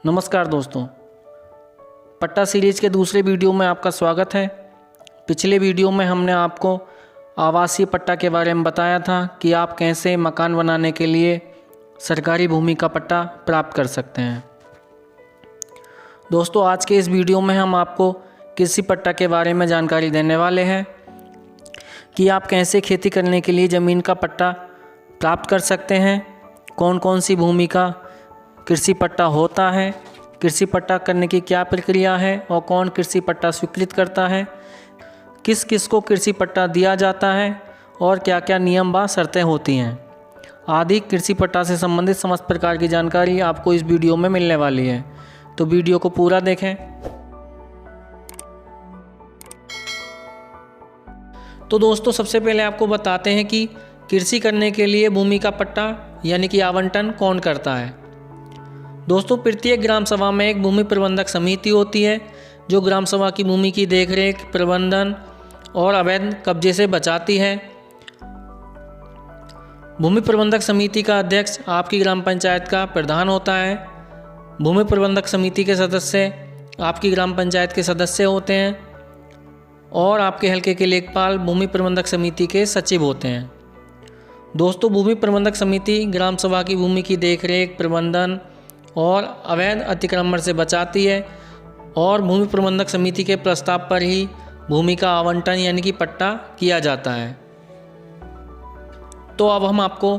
नमस्कार दोस्तों, पट्टा सीरीज़ के दूसरे वीडियो में आपका स्वागत है। पिछले वीडियो में हमने आपको आवासीय पट्टा के बारे में बताया था कि आप कैसे मकान बनाने के लिए सरकारी भूमि का पट्टा प्राप्त कर सकते हैं। दोस्तों, आज के इस वीडियो में हम आपको कृषि पट्टा के बारे में जानकारी देने वाले हैं कि आप कैसे खेती करने के लिए ज़मीन का पट्टा प्राप्त कर सकते हैं, कौन कौन सी भूमि का कृषि पट्टा होता है, कृषि पट्टा करने की क्या प्रक्रिया है और कौन कृषि पट्टा स्वीकृत करता है, किस किस को कृषि पट्टा दिया जाता है और क्या क्या नियम व शर्तें होती हैं आदि कृषि पट्टा से संबंधित समस्त प्रकार की जानकारी आपको इस वीडियो में मिलने वाली है। तो वीडियो को पूरा देखें। तो दोस्तों, सबसे पहले आपको बताते हैं कि कृषि करने के लिए भूमि का पट्टा यानी कि आवंटन कौन करता है। दोस्तों, प्रत्येक ग्राम सभा में एक भूमि प्रबंधक समिति होती है जो ग्राम सभा की भूमि की देखरेख, प्रबंधन और अवैध कब्जे से बचाती है। भूमि प्रबंधक समिति का अध्यक्ष आपकी ग्राम पंचायत का प्रधान होता है। भूमि प्रबंधक समिति के सदस्य आपकी ग्राम पंचायत के सदस्य होते हैं और आपके हल्के के लेखपाल भूमि प्रबंधक समिति के सचिव होते हैं। दोस्तों, भूमि प्रबंधक समिति ग्राम सभा की भूमि की देखरेख, प्रबंधन और अवैध अतिक्रमण से बचाती है और भूमि प्रबंधक समिति के प्रस्ताव पर ही भूमि का आवंटन यानी कि पट्टा किया जाता है। तो अब हम आपको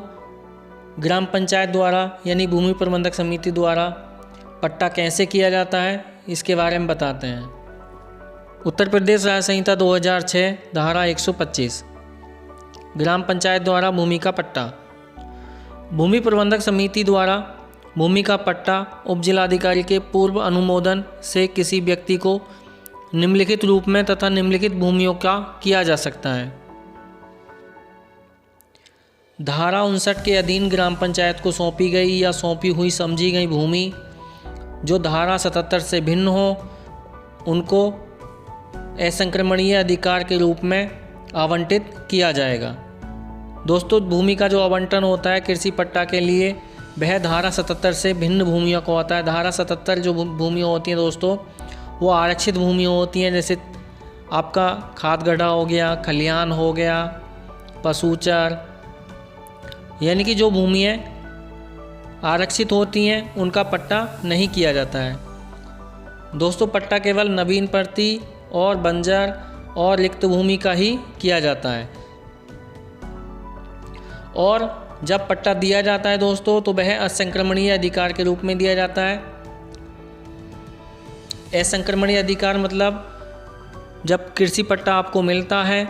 ग्राम पंचायत द्वारा यानी भूमि प्रबंधक समिति द्वारा पट्टा कैसे किया जाता है इसके बारे में बताते हैं। उत्तर प्रदेश राज्य संहिता 2006 धारा 125 ग्राम पंचायत द्वारा भूमि का पट्टा। भूमि प्रबंधक समिति द्वारा भूमि का पट्टा उपजिलाधिकारी के पूर्व अनुमोदन से किसी व्यक्ति को निम्नलिखित रूप में तथा निम्नलिखित भूमियों का किया जा सकता है। धारा 59 के अधीन ग्राम पंचायत को सौंपी गई या सौंपी हुई समझी गई भूमि जो धारा 77 से भिन्न हो उनको असंक्रमणीय अधिकार के रूप में आवंटित किया जाएगा। दोस्तों, भूमि का जो आवंटन होता है कृषि पट्टा के लिए वह धारा 77 से भिन्न भूमियों को होता है। धारा 77 जो भूमियाँ होती हैं दोस्तों, वो आरक्षित भूमियाँ होती हैं, जैसे आपका खाद गड्ढा हो गया, खलिहान हो गया, पशुचर, यानी कि जो भूमियाँ आरक्षित होती हैं उनका पट्टा नहीं किया जाता है। दोस्तों, पट्टा केवल नवीन प्रति और बंजर और रिक्त भूमि का ही किया जाता है और जब पट्टा दिया जाता है दोस्तों तो वह असंक्रमणीय अधिकार के रूप में दिया जाता है। असंक्रमणीय अधिकार मतलब जब कृषि पट्टा आपको मिलता है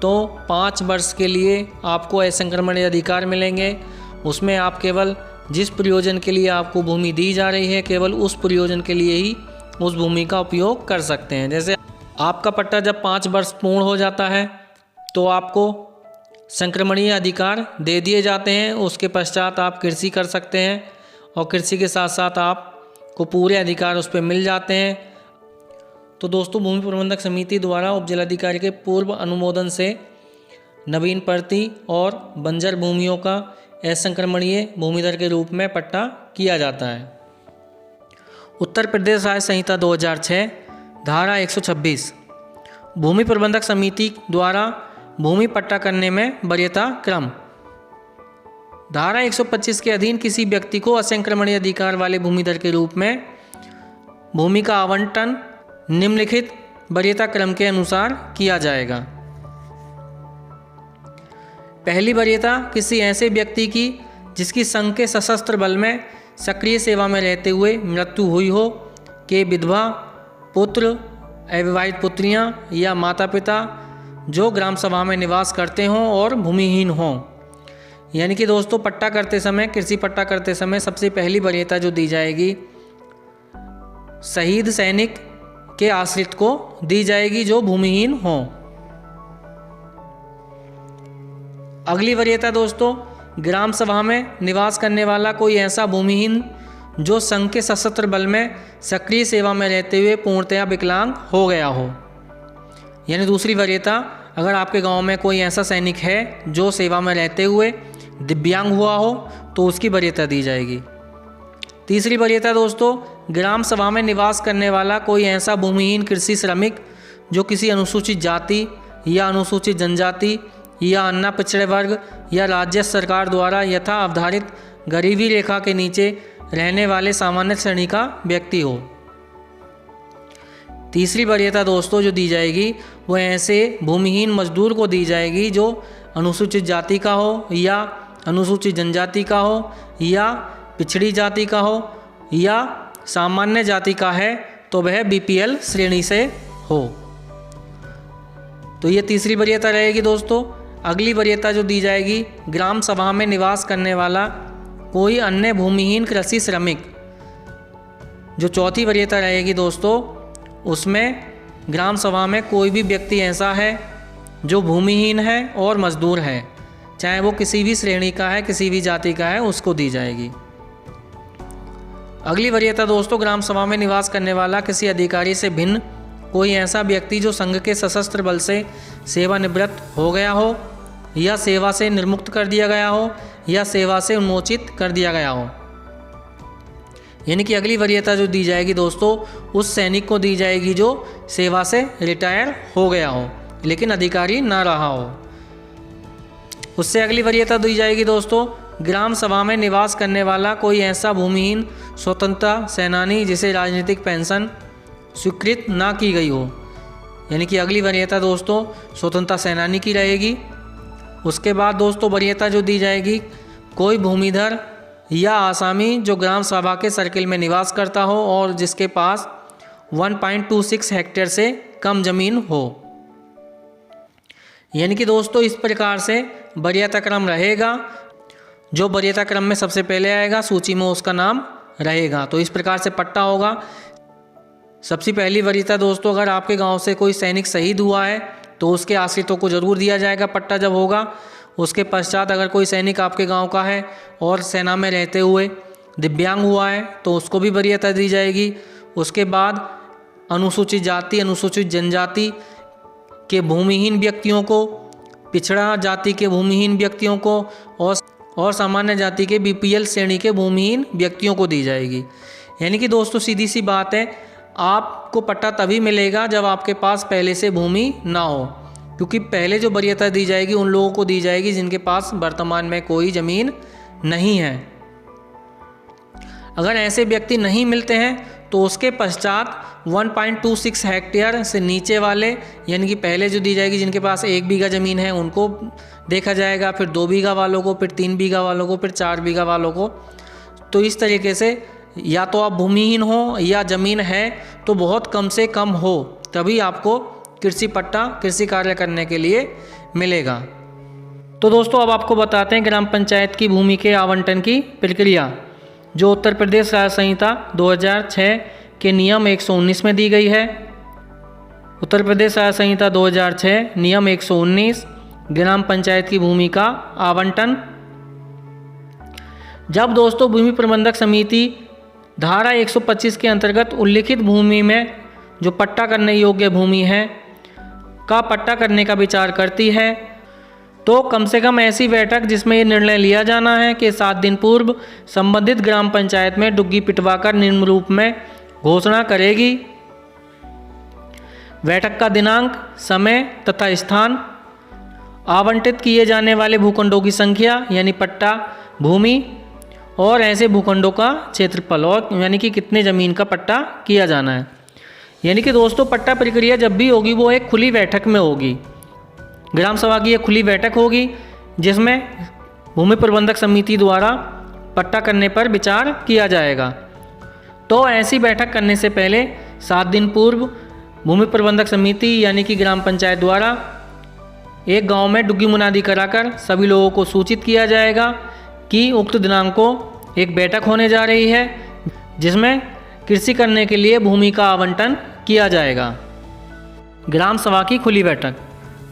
तो 5 वर्ष के लिए आपको असंक्रमणीय अधिकार मिलेंगे। उसमें आप केवल जिस प्रयोजन के लिए आपको भूमि दी जा रही है केवल उस प्रयोजन के लिए ही उस भूमि का उपयोग कर सकते हैं। जैसे आपका पट्टा जब 5 वर्ष पूर्ण हो जाता है तो आपको संक्रमणीय अधिकार दे दिए जाते हैं। उसके पश्चात आप कृषि कर सकते हैं और कृषि के साथ साथ आपको पूरे अधिकार उस पर मिल जाते हैं। तो दोस्तों, भूमि प्रबंधक समिति द्वारा उपजिलाधिकारी के पूर्व अनुमोदन से नवीन प्रति और बंजर भूमियों का असंक्रमणीय भूमिधर के रूप में पट्टा किया जाता है। उत्तर प्रदेश राज्य संहिता 2006 धारा 126 भूमि प्रबंधक समिति द्वारा भूमि पट्टा करने में वरीयता क्रम। धारा 125 के अधीन किसी व्यक्ति को असंक्रमणीय अधिकार वाले भूमिधर के रूप में भूमि का आवंटन निम्नलिखित वरीयता क्रम के अनुसार किया जाएगा। पहली वरीयता किसी ऐसे व्यक्ति की जिसकी संघ के सशस्त्र बल में सक्रिय सेवा में रहते हुए मृत्यु हुई हो, के विधवा, पुत्र, अविवाहित पुत्रियां या माता पिता जो ग्राम सभा में निवास करते हों और भूमिहीन हों। यानी कि दोस्तों, पट्टा करते समय, कृषि पट्टा करते समय सबसे पहली वरीयता जो दी जाएगी शहीद सैनिक के आश्रित को दी जाएगी जो भूमिहीन हों। अगली वरीयता दोस्तों, ग्राम सभा में निवास करने वाला कोई ऐसा भूमिहीन जो संघ के सशस्त्र बल में सक्रिय सेवा में रहते हुए पूर्णतया विकलांग हो गया हो। यानी दूसरी वरीयता, अगर आपके गांव में कोई ऐसा सैनिक है जो सेवा में रहते हुए दिव्यांग हुआ हो तो उसकी वरीयता दी जाएगी। तीसरी वरीयता दोस्तों, ग्राम सभा में निवास करने वाला कोई ऐसा भूमिहीन कृषि श्रमिक जो किसी अनुसूचित जाति या अनुसूचित जनजाति या अन्य पिछड़े वर्ग या राज्य सरकार द्वारा यथा अवधारित गरीबी रेखा के नीचे रहने वाले सामान्य श्रेणी का व्यक्ति हो। तीसरी वरीयता दोस्तों जो दी जाएगी वो ऐसे भूमिहीन मजदूर को दी जाएगी जो अनुसूचित जाति का हो या अनुसूचित जनजाति का हो या पिछड़ी जाति का हो या सामान्य जाति का है तो वह बीपीएल श्रेणी से हो। तो ये तीसरी वरीयता रहेगी दोस्तों। अगली वरीयता जो दी जाएगी, ग्राम सभा में निवास करने वाला कोई अन्य भूमिहीन कृषि श्रमिक। जो चौथी वरीयता रहेगी दोस्तों, उसमें ग्राम सभा में कोई भी व्यक्ति ऐसा है जो भूमिहीन है और मजदूर है, चाहे वो किसी भी श्रेणी का है, किसी भी जाति का है, उसको दी जाएगी। अगली वरीयता दोस्तों, ग्राम सभा में निवास करने वाला किसी अधिकारी से भिन्न कोई ऐसा व्यक्ति जो संघ के सशस्त्र बल से सेवानिवृत्त हो गया हो या सेवा से निर्मुक्त कर दिया गया हो या सेवा से उन्मोचित कर दिया गया हो। यानी कि अगली वरीयता जो दी जाएगी दोस्तों, उस सैनिक को दी जाएगी जो सेवा से रिटायर हो गया हो लेकिन अधिकारी ना रहा हो। उससे अगली वरीयता दी जाएगी दोस्तों, ग्राम सभा में निवास करने वाला कोई ऐसा भूमिहीन स्वतंत्रता सेनानी जिसे राजनीतिक पेंशन स्वीकृत ना की गई हो। यानी कि अगली वरीयता दोस्तों स्वतंत्रता सेनानी की रहेगी। उसके बाद दोस्तों वरीयता जो दी जाएगी, कोई भूमिधर या आसामी जो ग्राम सभा के सर्किल में निवास करता हो और जिसके पास 1.26 हेक्टेयर से कम जमीन हो। यानी कि दोस्तों इस प्रकार से वरीयता क्रम रहेगा। जो वरीयता क्रम में सबसे पहले आएगा सूची में उसका नाम रहेगा। तो इस प्रकार से पट्टा होगा। सबसे पहली वरीयता दोस्तों, अगर आपके गांव से कोई सैनिक शहीद हुआ है तो उसके आश्रितों को जरूर दिया जाएगा पट्टा जब होगा। उसके पश्चात अगर कोई सैनिक आपके गांव का है और सेना में रहते हुए दिव्यांग हुआ है तो उसको भी वरीयता दी जाएगी। उसके बाद अनुसूचित जाति, अनुसूचित जनजाति के भूमिहीन व्यक्तियों को, पिछड़ा जाति के भूमिहीन व्यक्तियों को और सामान्य जाति के बीपीएल श्रेणी के भूमिहीन व्यक्तियों को दी जाएगी। यानी कि दोस्तों सीधी सी बात है, आपको पट्टा तभी मिलेगा जब आपके पास पहले से भूमि ना हो, क्योंकि पहले जो वरीयता दी जाएगी उन लोगों को दी जाएगी जिनके पास वर्तमान में कोई ज़मीन नहीं है। अगर ऐसे व्यक्ति नहीं मिलते हैं तो उसके पश्चात 1.26 हेक्टेयर से नीचे वाले, यानी कि पहले जो दी जाएगी जिनके पास 1 बीघा ज़मीन है उनको देखा जाएगा, फिर 2 बीघा वालों को, फिर 3 बीघा वालों को, फिर 4 बीघा वालों को। तो इस तरीके से या तो आप भूमिहीन हो या ज़मीन है तो बहुत कम से कम हो, तभी आपको कृषि पट्टा कृषि कार्य करने के लिए मिलेगा। तो दोस्तों अब आपको बताते हैं ग्राम पंचायत की भूमि के आवंटन की प्रक्रिया, जो उत्तर प्रदेश राज्य संहिता 2006 के नियम 119 में दी गई है। उत्तर प्रदेश राज्य संहिता 2006 नियम 119 ग्राम पंचायत की भूमि का आवंटन। जब दोस्तों भूमि प्रबंधक समिति धारा 125 के अंतर्गत उल्लिखित भूमि में जो पट्टा करने योग्य भूमि है का पट्टा करने का विचार करती है तो कम से कम ऐसी बैठक जिसमें ये निर्णय लिया जाना है कि 7 दिन पूर्व संबंधित ग्राम पंचायत में डुग्गी पिटवाकर निम्न रूप में घोषणा करेगी। बैठक का दिनांक, समय तथा स्थान, आवंटित किए जाने वाले भूखंडों की संख्या यानी पट्टा भूमि और ऐसे भूखंडों का क्षेत्रफल, और यानी कि कितने ज़मीन का पट्टा किया जाना है। यानी कि दोस्तों पट्टा प्रक्रिया जब भी होगी वो एक खुली बैठक में होगी। ग्राम सभा की एक खुली बैठक होगी जिसमें भूमि प्रबंधक समिति द्वारा पट्टा करने पर विचार किया जाएगा। तो ऐसी बैठक करने से पहले 7 दिन पूर्व भूमि प्रबंधक समिति यानी कि ग्राम पंचायत द्वारा एक गांव में डुग्गी मुनादी कराकर सभी लोगों को सूचित किया जाएगा कि उक्त दिनांक को एक बैठक होने जा रही है जिसमें कृषि करने के लिए भूमि का आवंटन किया जाएगा। ग्राम सभा की खुली बैठक।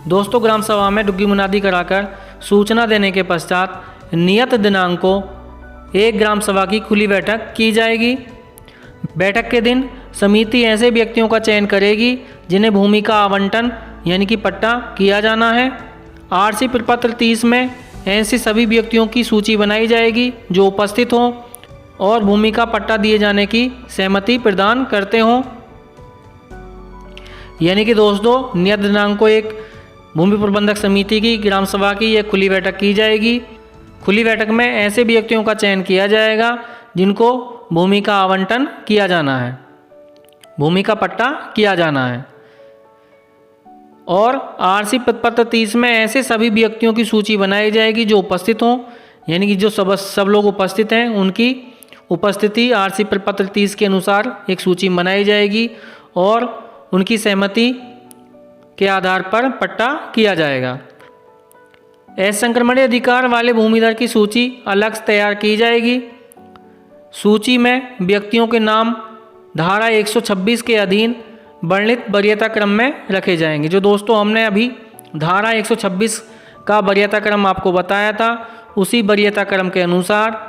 दोस्तों ग्राम सभा में डुग्गी मुनादी कराकर सूचना देने के पश्चात नियत दिनांक को एक ग्राम सभा की खुली बैठक की जाएगी। बैठक के दिन समिति ऐसे व्यक्तियों का चयन करेगी जिन्हें भूमि का आवंटन यानी कि पट्टा किया जाना है। आरसी प्रपत्र 30 में ऐसे सभी व्यक्तियों की सूची बनाई जाएगी जो उपस्थित हों और भूमि का पट्टा दिए जाने की सहमति प्रदान करते हों। यानी कि दोस्तों नियत दिनांक को एक भूमि प्रबंधक समिति की ग्राम सभा की एक खुली बैठक की जाएगी। खुली बैठक में ऐसे व्यक्तियों का चयन किया जाएगा जिनको भूमि का आवंटन किया जाना है, भूमि का पट्टा किया जाना है। और आरसी प्रपत्र 30 में ऐसे सभी व्यक्तियों की सूची बनाई जाएगी जो उपस्थित हों, यानी कि जो सब लोग उपस्थित हैं उनकी उपस्थिति आरसी प्रपत्र 30 के अनुसार एक सूची बनाई जाएगी और उनकी सहमति के आधार पर पट्टा किया जाएगा। असंक्रमणीय अधिकार वाले भूमिधर की सूची अलग से तैयार की जाएगी। सूची में व्यक्तियों के नाम धारा 126 के अधीन वर्णित वरीयता क्रम में रखे जाएंगे। जो दोस्तों हमने अभी धारा 126 का वरीयता क्रम आपको बताया था, उसी वरीयता क्रम के अनुसार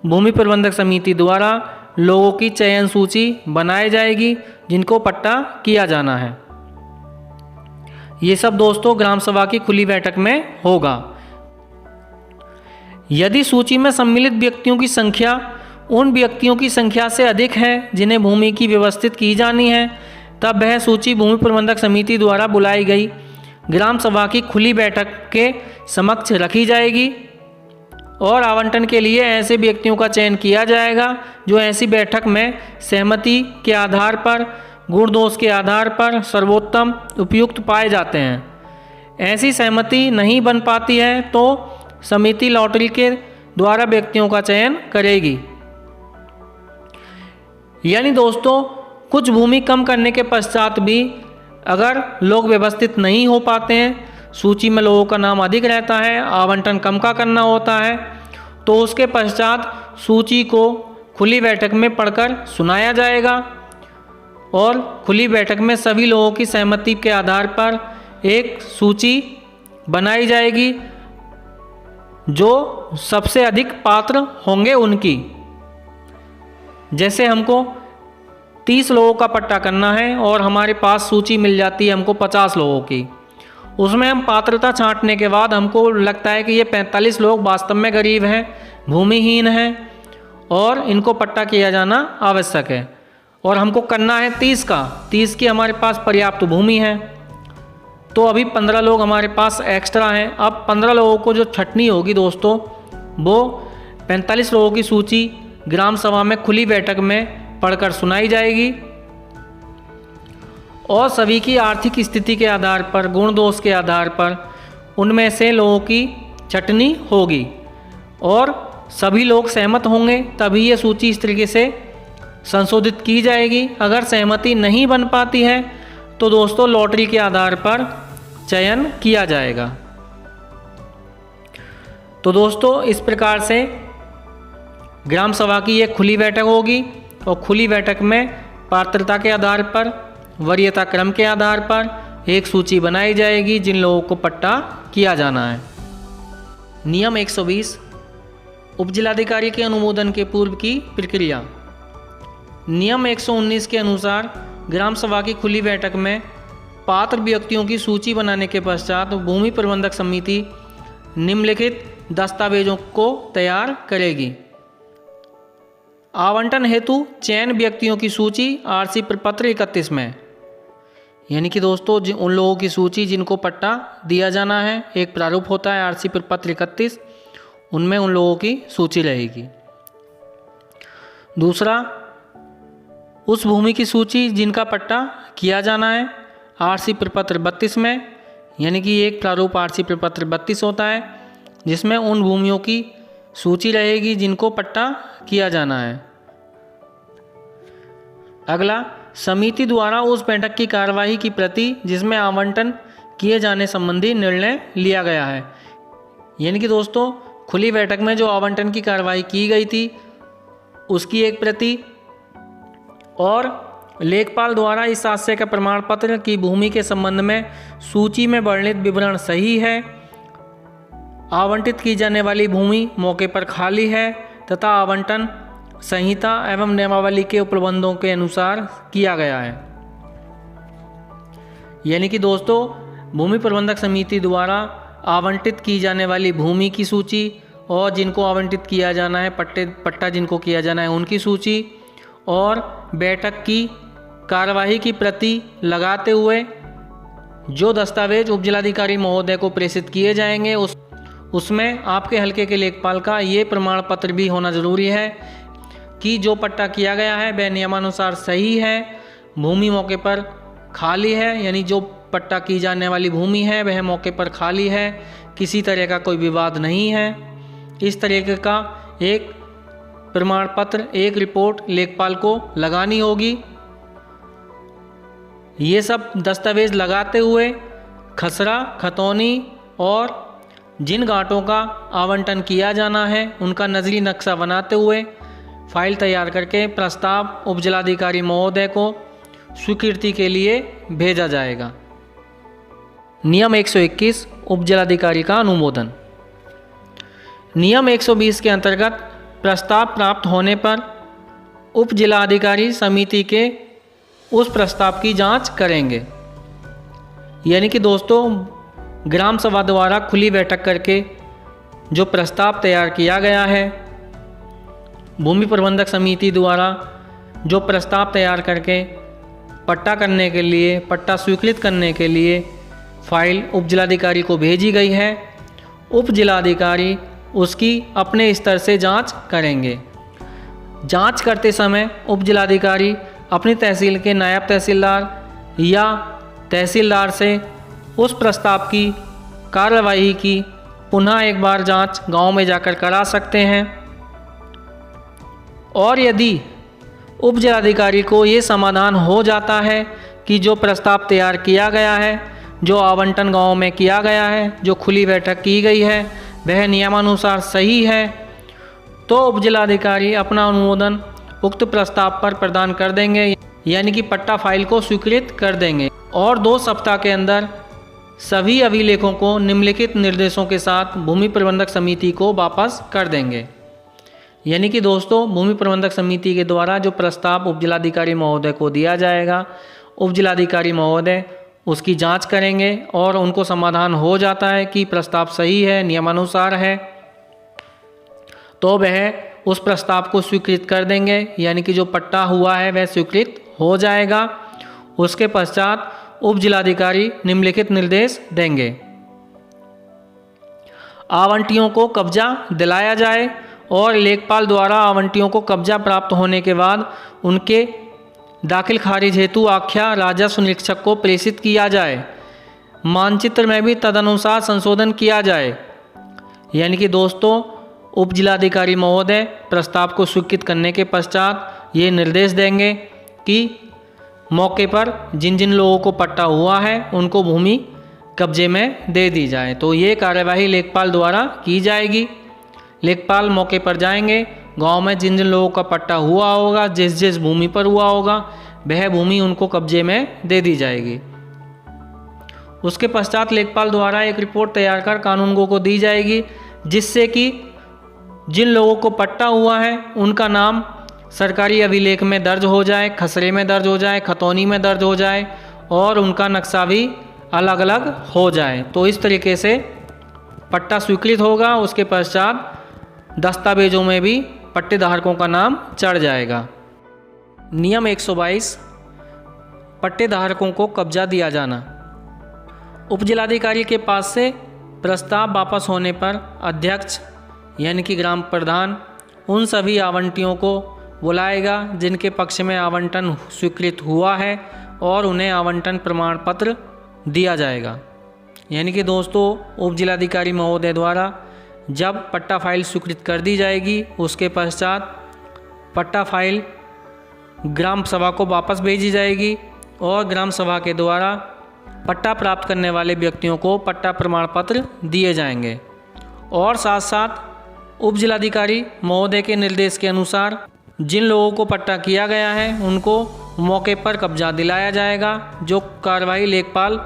भूमि प्रबंधक समिति द्वारा लोगों की चयन सूची बनाई जाएगी जिनको पट्टा किया जाना है। ये सब दोस्तों ग्राम सभा की खुली बैठक में होगा। यदि सूची में सम्मिलित व्यक्तियों की संख्या उन व्यक्तियों की संख्या से अधिक है जिन्हें भूमि की व्यवस्थित की जानी है, तब वह सूची भूमि प्रबंधक समिति द्वारा बुलाई गई ग्राम सभा की खुली बैठक के समक्ष रखी जाएगी और आवंटन के लिए ऐसे व्यक्तियों का चयन किया जाएगा जो ऐसी बैठक में सहमति के आधार पर, गुण दोष के आधार पर सर्वोत्तम उपयुक्त पाए जाते हैं। ऐसी सहमति नहीं बन पाती है तो समिति लॉटरी के द्वारा व्यक्तियों का चयन करेगी। यानी दोस्तों कुछ भूमि कम करने के पश्चात भी अगर लोग व्यवस्थित नहीं हो पाते हैं, सूची में लोगों का नाम अधिक रहता है, आवंटन कम का करना होता है, तो उसके पश्चात सूची को खुली बैठक में पढ़कर सुनाया जाएगा और खुली बैठक में सभी लोगों की सहमति के आधार पर एक सूची बनाई जाएगी जो सबसे अधिक पात्र होंगे उनकी। जैसे हमको 30 लोगों का पट्टा करना है और हमारे पास सूची मिल जाती है हमको 50 लोगों की, उसमें हम पात्रता छांटने के बाद हमको लगता है कि ये 45 लोग वास्तव में गरीब हैं, भूमिहीन हैं और इनको पट्टा किया जाना आवश्यक है और हमको करना है 30 का, 30 की हमारे पास पर्याप्त भूमि है, तो अभी 15 लोग हमारे पास एक्स्ट्रा हैं। अब 15 लोगों को जो छटनी होगी दोस्तों, वो 45 लोगों की सूची ग्राम सभा में खुली बैठक में पढ़कर सुनाई जाएगी और सभी की आर्थिक स्थिति के आधार पर, गुण दोष के आधार पर उनमें से लोगों की छटनी होगी और सभी लोग सहमत होंगे तभी ये सूची इस तरीके से संशोधित की जाएगी। अगर सहमति नहीं बन पाती है तो दोस्तों लॉटरी के आधार पर चयन किया जाएगा। तो दोस्तों इस प्रकार से ग्राम सभा की एक खुली बैठक होगी और खुली बैठक में पात्रता के आधार पर, वरीयता क्रम के आधार पर एक सूची बनाई जाएगी जिन लोगों को पट्टा किया जाना है। नियम 120 उपजिलाधिकारी के अनुमोदन के पूर्व की प्रक्रिया। नियम 119 के अनुसार ग्राम सभा की खुली बैठक में पात्र व्यक्तियों की सूची बनाने के पश्चात भूमि प्रबंधक समिति निम्नलिखित दस्तावेजों को तैयार करेगी। आवंटन हेतु चयन व्यक्तियों की सूची आरसी प्रपत्र 31 में, यानी कि दोस्तों उन लोगों की सूची जिनको पट्टा दिया जाना है, एक प्रारूप होता है आरसी प्रपत्र 31, उनमें उन लोगों की सूची रहेगी। दूसरा, उस भूमि की सूची जिनका पट्टा किया जाना है आरसी प्रपत्र 32 में, यानी कि एक प्रारूप आरसी प्रपत्र 32 होता है जिसमें उन भूमियों की सूची रहेगी जिनको पट्टा किया जाना है। अगला, समिति द्वारा उस बैठक की कार्यवाही की प्रति जिसमें आवंटन किए जाने संबंधी निर्णय लिया गया है, यानी कि दोस्तों खुली बैठक में जो आवंटन की कार्यवाही की गई थी उसकी एक प्रति और लेखपाल द्वारा इस आशय का प्रमाण पत्र की भूमि के संबंध में सूची में वर्णित विवरण सही है, आवंटित की जाने वाली भूमि मौके पर खाली है तथा आवंटन संहिता एवं नियमावली के प्रबंधों के अनुसार किया गया है। यानी कि दोस्तों भूमि प्रबंधक समिति द्वारा आवंटित की जाने वाली भूमि की सूची और जिनको आवंटित किया जाना है पट्टा जिनको किया जाना है उनकी सूची और बैठक की कार्यवाही की प्रति लगाते हुए जो दस्तावेज उपजिलाधिकारी महोदय को प्रेषित किए जाएंगे उसमें आपके हलके के लेखपाल का ये प्रमाण पत्र भी होना ज़रूरी है कि जो पट्टा किया गया है वह नियमानुसार सही है, भूमि मौके पर खाली है, यानी जो पट्टा की जाने वाली भूमि है वह मौके पर खाली है, किसी तरह का कोई विवाद नहीं है। इस तरीके का एक प्रमाण पत्र, एक रिपोर्ट लेखपाल को लगानी होगी। ये सब दस्तावेज लगाते हुए खसरा, खतौनी और जिन घाटों का आवंटन किया जाना है उनका नज़री नक्शा बनाते हुए फाइल तैयार करके प्रस्ताव उपजिलाधिकारी महोदय को स्वीकृति के लिए भेजा जाएगा। नियम 121 उपजिलाधिकारी का अनुमोदन। नियम 120 के अंतर्गत प्रस्ताव प्राप्त होने पर उपजिलाधिकारी समिति के उस प्रस्ताव की जांच करेंगे। यानी कि दोस्तों, ग्राम सभा द्वारा खुली बैठक करके जो प्रस्ताव तैयार किया गया है, भूमि प्रबंधक समिति द्वारा जो प्रस्ताव तैयार करके पट्टा करने के लिए, पट्टा स्वीकृत करने के लिए फाइल उपजिलाधिकारी को भेजी गई है, उपजिलाधिकारी उसकी अपने स्तर से जांच करेंगे। जांच करते समय उपजिलाधिकारी अपनी तहसील के नायब तहसीलदार या तहसीलदार से उस प्रस्ताव की कार्यवाही की पुनः एक बार जांच गांव में जाकर करा सकते हैं। और यदि उपजिलाधिकारी को ये समाधान हो जाता है कि जो प्रस्ताव तैयार किया गया है, जो आवंटन गांव में किया गया है, जो खुली बैठक की गई है वह नियमानुसार सही है, तो उपजिलाधिकारी अपना अनुमोदन उक्त प्रस्ताव पर प्रदान कर देंगे, यानी कि पट्टा फाइल को स्वीकृत कर देंगे और 2 सप्ताह के अंदर सभी अभिलेखों को निम्नलिखित निर्देशों के साथ भूमि प्रबंधक समिति को वापस कर देंगे। यानी कि दोस्तों, भूमि प्रबंधक समिति के द्वारा जो प्रस्ताव उपजिलाधिकारी महोदय को दिया जाएगा, उपजिलाधिकारी महोदय उसकी जांच करेंगे और उनको समाधान हो जाता है कि प्रस्ताव सही है, नियमानुसार है, तो वह उस प्रस्ताव को स्वीकृत कर देंगे, यानी कि जो पट्टा हुआ है वह स्वीकृत हो जाएगा। उसके पश्चात उपजिलाधिकारी निम्नलिखित निर्देश देंगे। आवंटियों को कब्जा दिलाया जाए और लेखपाल द्वारा आवंटियों को कब्जा प्राप्त होने के बाद उनके दाखिल खारिज हेतु आख्या राजस्व निरीक्षक को प्रेषित किया जाए। मानचित्र में भी तदनुसार संशोधन किया जाए। यानी कि दोस्तों, उपजिलाधिकारी महोदय प्रस्ताव को स्वीकृत करने के पश्चात ये निर्देश देंगे कि मौके पर जिन जिन लोगों को पट्टा हुआ है उनको भूमि कब्जे में दे दी जाए। तो ये कार्यवाही लेखपाल द्वारा की जाएगी। लेखपाल मौके पर जाएंगे, गांव में जिन जिन लोगों का पट्टा हुआ होगा, जिस जिस भूमि पर हुआ होगा, वह भूमि उनको कब्जे में दे दी जाएगी। उसके पश्चात लेखपाल द्वारा एक रिपोर्ट तैयार कर कानूनगो को दी जाएगी, जिससे कि जिन लोगों को पट्टा हुआ है उनका नाम सरकारी अभिलेख में दर्ज हो जाए, खसरे में दर्ज हो जाए, खतौनी में दर्ज हो जाए और उनका नक्शा भी अलग अलग हो जाए। तो इस तरीके से पट्टा स्वीकृत होगा। उसके पश्चात दस्तावेजों में भी पट्टेधारकों का नाम चढ़ जाएगा। नियम 122 पट्टेधारकों को कब्जा दिया जाना। उपजिलाधिकारी के पास से प्रस्ताव वापस होने पर अध्यक्ष यानी कि ग्राम प्रधान उन सभी आवंटियों को बुलाएगा जिनके पक्ष में आवंटन स्वीकृत हुआ है और उन्हें आवंटन प्रमाण पत्र दिया जाएगा। यानी कि दोस्तों, उपजिलाधिकारी महोदय द्वारा जब पट्टा फाइल स्वीकृत कर दी जाएगी, उसके पश्चात पट्टा फाइल ग्राम सभा को वापस भेजी जाएगी और ग्राम सभा के द्वारा पट्टा प्राप्त करने वाले व्यक्तियों को पट्टा प्रमाण पत्र दिए जाएंगे। और साथ साथ उपजिलाधिकारी महोदय के निर्देश के अनुसार जिन लोगों को पट्टा किया गया है उनको मौके पर कब्जा दिलाया जाएगा, जो कार्रवाई लेखपाल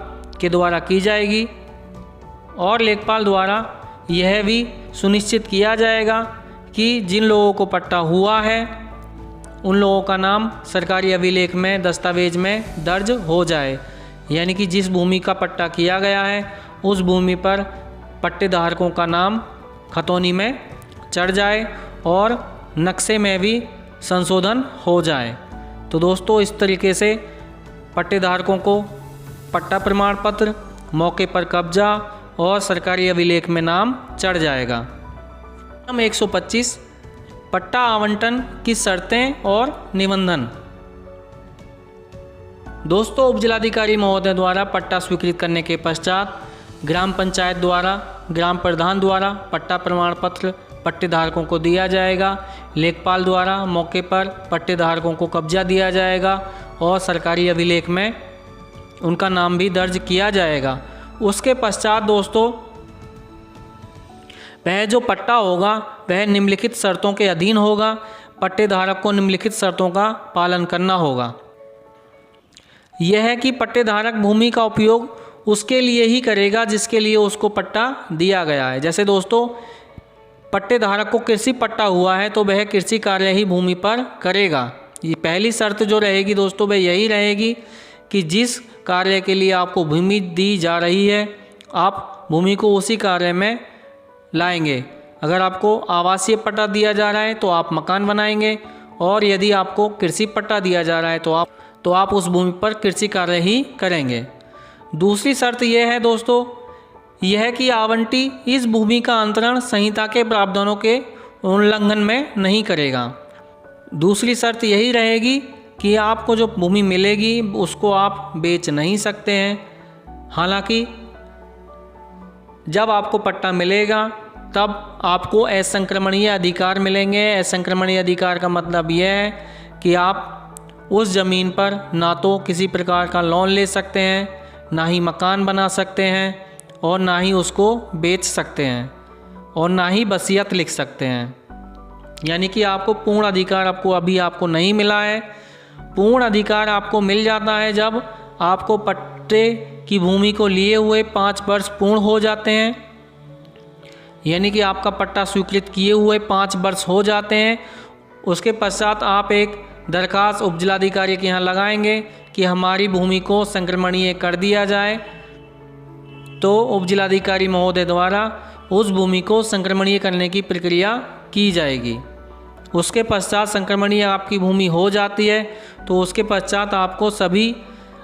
के द्वारा की जाएगी। और लेखपाल द्वारा यह भी सुनिश्चित किया जाएगा कि जिन लोगों को पट्टा हुआ है उन लोगों का नाम सरकारी अभिलेख में, दस्तावेज में दर्ज हो जाए। यानी कि जिस भूमि का पट्टा किया गया है उस भूमि पर पट्टेधारकों का नाम खतौनी में चढ़ जाए और नक्शे में भी संशोधन हो जाए। तो दोस्तों इस तरीके से पट्टेधारकों को पट्टा प्रमाण पत्र, मौके पर कब्जा और सरकारी अभिलेख में नाम चढ़ जाएगा। 125 पट्टा आवंटन की शर्तें और निबंधन। दोस्तों उपजिलाधिकारी महोदय द्वारा पट्टा स्वीकृत करने के पश्चात ग्राम पंचायत द्वारा ग्राम प्रधान द्वारा पट्टा प्रमाण पत्र पट्टेधारकों को दिया जाएगा। लेखपाल द्वारा मौके पर पट्टेधारकों को कब्जा दिया जाएगा और सरकारी अभिलेख में उनका नाम भी दर्ज किया जाएगा। उसके पश्चात दोस्तों वह जो पट्टा होगा वह निम्नलिखित शर्तों के अधीन होगा। पट्टेधारक को निम्नलिखित शर्तों का पालन करना होगा। यह है कि पट्टेधारक भूमि का उपयोग उसके लिए ही करेगा जिसके लिए उसको पट्टा दिया गया है। जैसे दोस्तों पट्टेधारक को कृषि पट्टा हुआ है तो वह कृषि कार्य ही भूमि पर करेगा। ये पहली शर्त जो रहेगी दोस्तों वह यही रहेगी कि जिस कार्य के लिए आपको भूमि दी जा रही है आप भूमि को उसी कार्य में लाएंगे। अगर आपको आवासीय पट्टा दिया जा रहा है तो आप मकान बनाएंगे और यदि आपको कृषि पट्टा दिया जा रहा है तो आप उस भूमि पर कृषि कार्य ही करेंगे। दूसरी शर्त यह है दोस्तों यह कि आवंटी इस भूमि का अंतरण संहिता के प्रावधानों के उल्लंघन में नहीं करेगा। दूसरी शर्त यही रहेगी कि आपको जो भूमि मिलेगी उसको आप बेच नहीं सकते हैं। हालांकि जब आपको पट्टा मिलेगा तब आपको असंक्रमणीय अधिकार मिलेंगे। असंक्रमणीय अधिकार का मतलब यह है कि आप उस ज़मीन पर ना तो किसी प्रकार का लोन ले सकते हैं, ना ही मकान बना सकते हैं और ना ही उसको बेच सकते हैं और ना ही वसीयत लिख सकते हैं। यानी कि आपको पूर्ण अधिकार आपको नहीं मिला है। पूर्ण अधिकार आपको मिल जाता है जब आपको पट्टे की भूमि को लिए हुए 5 वर्ष पूर्ण हो जाते हैं। यानी कि आपका पट्टा स्वीकृत किए हुए 5 वर्ष हो जाते हैं। उसके पश्चात आप एक दरखास्त उपजिलाधिकारी के यहाँ लगाएंगे कि हमारी भूमि को संक्रमणीय कर दिया जाए। तो उपजिलाधिकारी महोदय द्वारा उस भूमि को संक्रमणीय करने की प्रक्रिया की जाएगी। उसके पश्चात संक्रमणीय आपकी भूमि हो जाती है तो उसके पश्चात आपको सभी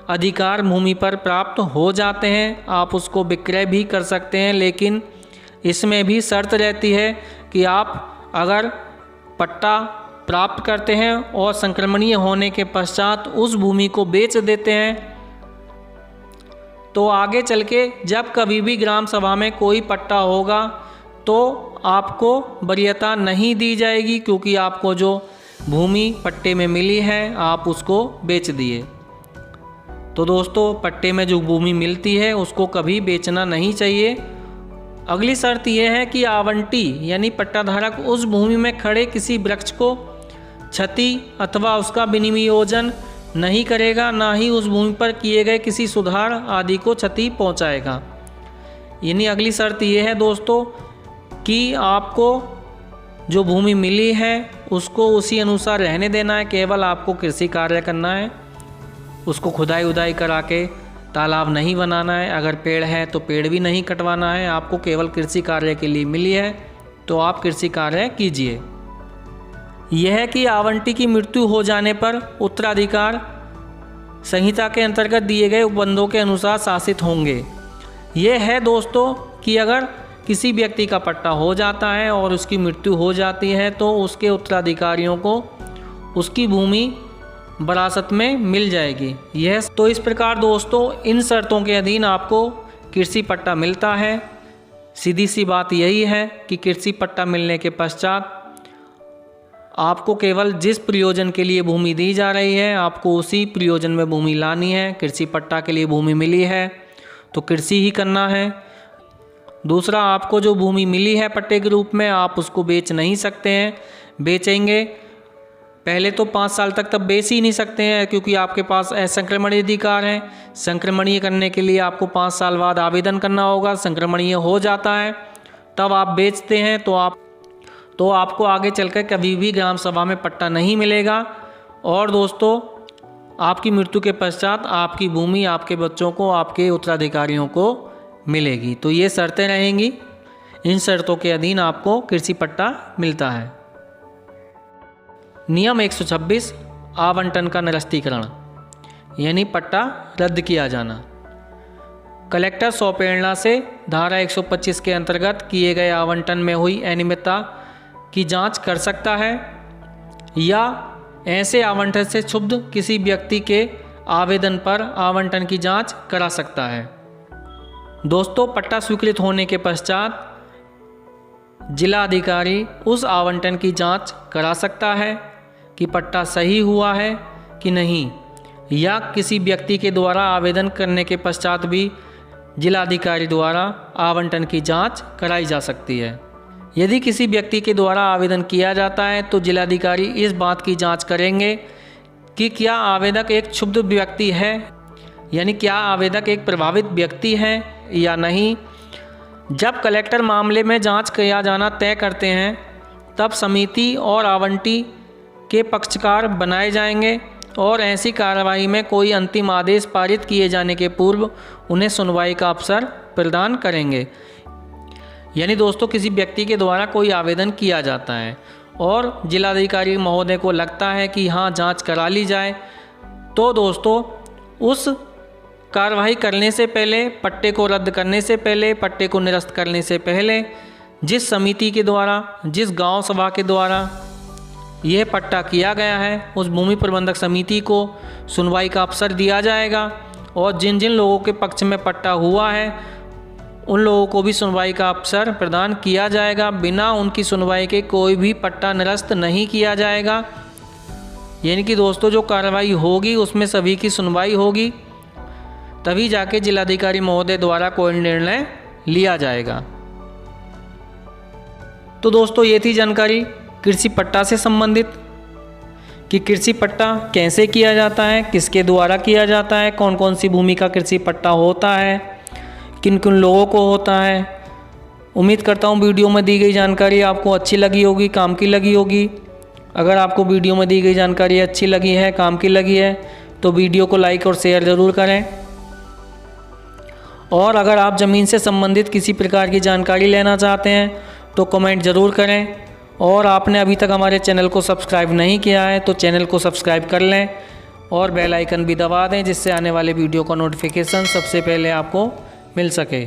अधिकार भूमि पर प्राप्त हो जाते हैं। आप उसको विक्रय भी कर सकते हैं, लेकिन इसमें भी शर्त रहती है कि आप अगर पट्टा प्राप्त करते हैं और संक्रमणीय होने के पश्चात उस भूमि को बेच देते हैं तो आगे चल के जब कभी भी ग्राम सभा में कोई पट्टा होगा तो आपको वरीयता नहीं दी जाएगी, क्योंकि आपको जो भूमि पट्टे में मिली है आप उसको बेच दिए। तो दोस्तों पट्टे में जो भूमि मिलती है उसको कभी बेचना नहीं चाहिए। अगली शर्त यह है कि आवंटी यानी पट्टाधारक उस भूमि में खड़े किसी वृक्ष को क्षति अथवा उसका विनियोजन नहीं करेगा, ना ही उस भूमि पर किए गए किसी सुधार आदि को क्षति पहुंचाएगा। यानी अगली शर्त यह है दोस्तों कि आपको जो भूमि मिली है उसको उसी अनुसार रहने देना है। केवल आपको कृषि कार्य करना है, उसको खुदाई उदाई करा के तालाब नहीं बनाना है। अगर पेड़ है तो पेड़ भी नहीं कटवाना है। आपको केवल कृषि कार्य के लिए मिली है तो आप कृषि कार्य कीजिए। यह है कि आवंटी की मृत्यु हो जाने पर उत्तराधिकार संहिता के अंतर्गत दिए गए उपबंधों के अनुसार शासित होंगे। यह है दोस्तों कि अगर किसी व्यक्ति का पट्टा हो जाता है और उसकी मृत्यु हो जाती है तो उसके उत्तराधिकारियों को उसकी भूमि विरासत में मिल जाएगी। यह तो इस प्रकार दोस्तों इन शर्तों के अधीन आपको कृषि पट्टा मिलता है। सीधी सी बात यही है कि कृषि पट्टा मिलने के पश्चात आपको केवल जिस प्रयोजन के लिए भूमि दी जा रही है आपको उसी प्रयोजन में भूमि लानी है। कृषि पट्टा के लिए भूमि मिली है तो कृषि ही करना है। दूसरा, आपको जो भूमि मिली है पट्टे के रूप में आप उसको बेच नहीं सकते हैं। बेचेंगे पहले तो 5 साल तक तब बेच ही नहीं सकते हैं, क्योंकि आपके पास असंक्रमणीय अधिकार है। संक्रमणीय करने के लिए आपको 5 साल बाद आवेदन करना होगा। संक्रमणीय हो जाता है तब आप बेचते हैं तो आपको आगे चलकर कभी भी ग्राम सभा में पट्टा नहीं मिलेगा। और दोस्तों आपकी मृत्यु के पश्चात आपकी भूमि आपके बच्चों को, आपके उत्तराधिकारियों को मिलेगी। तो ये शर्तें रहेंगी। इन शर्तों के अधीन आपको कृषि पट्टा मिलता है। नियम 126 आवंटन का निरस्तीकरण यानी पट्टा रद्द किया जाना। कलेक्टर स्वप्रेरणा से धारा 125 के अंतर्गत किए गए आवंटन में हुई अनियमितता की जांच कर सकता है या ऐसे आवंटन से क्षुब्ध किसी व्यक्ति के आवेदन पर आवंटन की जांच करा सकता है। दोस्तों, पट्टा स्वीकृत होने के पश्चात जिला अधिकारी उस आवंटन की जांच करा सकता है कि पट्टा सही हुआ है कि नहीं, या किसी व्यक्ति के द्वारा आवेदन करने के पश्चात भी जिलाधिकारी द्वारा आवंटन की जांच कराई जा सकती है। यदि किसी व्यक्ति के द्वारा आवेदन किया जाता है तो जिलाधिकारी इस बात की जांच करेंगे कि क्या आवेदक एक क्षुब्ध व्यक्ति है, यानी क्या आवेदक एक प्रभावित व्यक्ति है या नहीं। जब कलेक्टर मामले में जांच किया जाना तय करते हैं तब समिति और आवंटी के पक्षकार बनाए जाएंगे और ऐसी कार्रवाई में कोई अंतिम आदेश पारित किए जाने के पूर्व उन्हें सुनवाई का अवसर प्रदान करेंगे। यानी दोस्तों, किसी व्यक्ति के द्वारा कोई आवेदन किया जाता है और जिलाधिकारी महोदय को लगता है कि हाँ जांच करा ली जाए, तो दोस्तों उस कार्रवाई करने से पहले, पट्टे को रद्द करने से पहले, पट्टे को निरस्त करने से पहले जिस समिति के द्वारा, जिस गांव सभा के द्वारा यह पट्टा किया गया है उस भूमि प्रबंधक समिति को सुनवाई का अवसर दिया जाएगा और जिन जिन लोगों के पक्ष में पट्टा हुआ है उन लोगों को भी सुनवाई का अवसर प्रदान किया जाएगा। बिना उनकी सुनवाई के कोई भी पट्टा निरस्त नहीं किया जाएगा। यानी कि दोस्तों जो कार्रवाई होगी उसमें सभी की सुनवाई होगी, तभी जाके जिलाधिकारी महोदय द्वारा कोई निर्णय लिया जाएगा। तो दोस्तों ये थी जानकारी कृषि पट्टा से संबंधित कि कृषि पट्टा कैसे किया जाता है, किसके द्वारा किया जाता है, कौन कौन सी भूमि का कृषि पट्टा होता है, किन किन लोगों को होता है। उम्मीद करता हूँ वीडियो में दी गई जानकारी आपको अच्छी लगी होगी, काम की लगी होगी। अगर आपको वीडियो में दी गई जानकारी अच्छी लगी है, काम की लगी है, तो वीडियो को लाइक और शेयर ज़रूर करें। और अगर आप ज़मीन से संबंधित किसी प्रकार की जानकारी लेना चाहते हैं तो कमेंट ज़रूर करें। और आपने अभी तक हमारे चैनल को सब्सक्राइब नहीं किया है तो चैनल को सब्सक्राइब कर लें और बेल आइकन भी दबा दें, जिससे आने वाले वीडियो का नोटिफिकेशन सबसे पहले आपको मिल सके।